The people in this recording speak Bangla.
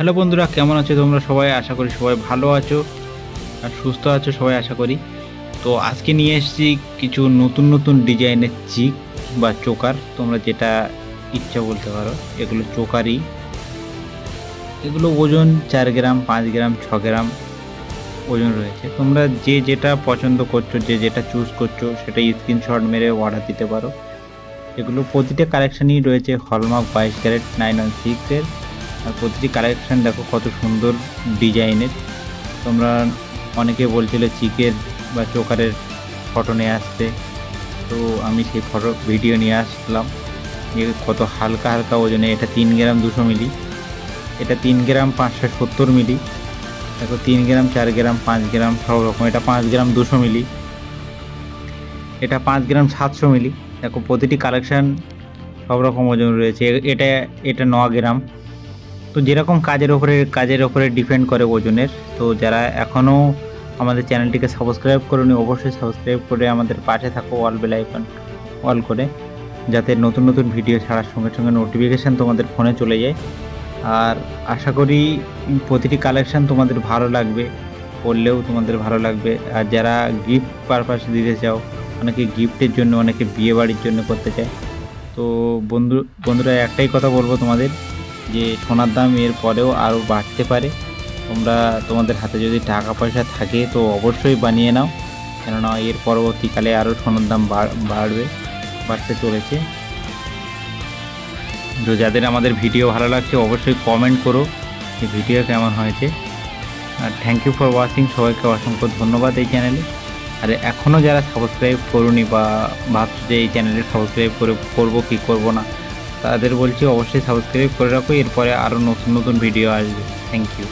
হ্যালো বন্ধুরা, কেমন আছো তোমরা সবাই? আশা করি সবাই ভালো আছো আর সুস্থ আছো সবাই, আশা করি। তো আজকে নিয়ে এসেছি কিছু নতুন নতুন ডিজাইনের চিক বা চোকার, তোমরা যেটা ইচ্ছা বলতে পারো। এগুলো চোকারই, এগুলো ওজন 4 গ্রাম, 5 গ্রাম, 6 গ্রাম ওজন রয়েছে। তোমরা যে যেটা পছন্দ করছো, যে যেটা চুজ করছো, সেটা স্ক্রিনশট মেরে অর্ডার দিতে পারো। এগুলো প্রতিটা কালেকশানই রয়েছে হলমার্ক 22 ক্যারেট 916-এর। আর প্রতিটি কালেকশান দেখো কত সুন্দর ডিজাইনের। তোমরা অনেকে বলছিলে চিকের বা চোকারের ফটো নিয়ে আসতে, তো আমি সেই ফটো ভিডিও নিয়ে আসলাম। যে কত হালকা হালকা ওজনে, এটা 3 গ্রাম 200 মিলি, এটা 3 গ্রাম 570 মিলি, দেখো 3 গ্রাম 4 গ্রাম 5 গ্রাম সব রকম। এটা 5 গ্রাম 200 মিলি, এটা 5 গ্রাম 700 মিলি। দেখো প্রতিটি কালেকশান সব রকম ওজন রয়েছে। এটা এটা 9 গ্রাম। তো যেরকম কাজের ওপরে ডিপেন্ড করে ওজনের। তো যারা এখনও আমাদের চ্যানেলটিকে সাবস্ক্রাইব করোনি, অবশ্যই সাবস্ক্রাইব করে আমাদের পাশে থাকো, অল বেল আইকন অল করে, যাতে নতুন নতুন ভিডিও ছাড়ার সঙ্গে সঙ্গে নোটিফিকেশান তোমাদের ফোনে চলে যায়। আর আশা করি প্রতিটি কালেকশান তোমাদের ভালো লাগবে, পড়লেও তোমাদের ভালো লাগবে। আর যারা গিফট পারপাসে দিতে চাও, অনেকে গিফটের জন্য, অনেকে বিয়ে বাড়ির জন্য করতে চায়। তো বন্ধুরা একটাই কথা বলবো তোমাদের, যে সোনার দাম এর পরেও আরও বাড়তে পারে। তোমরা তোমাদের হাতে যদি টাকা পয়সা থাকে তো অবশ্যই বানিয়ে নাও, কেননা এর পরবর্তীকালে আরও সোনার দাম বাড়তে চলেছে। তো যাদের আমাদের ভিডিও ভালো লাগছে অবশ্যই কমেন্ট করো এই ভিডিও কেমন হয়েছে। আর থ্যাংক ইউ ফর ওয়াচিং, সবাইকে অসংখ্য ধন্যবাদ এই চ্যানেলে। আর এখনও যারা সাবস্ক্রাইব করোনি বা ভাবছো যে এই চ্যানেলে সাবস্ক্রাইব করবো কি করবো না, তাদের বলছি অবশ্যই সাবস্ক্রাইব করে রাখো, এরপরে আরও নতুন নতুন ভিডিও আসবে। Thank you.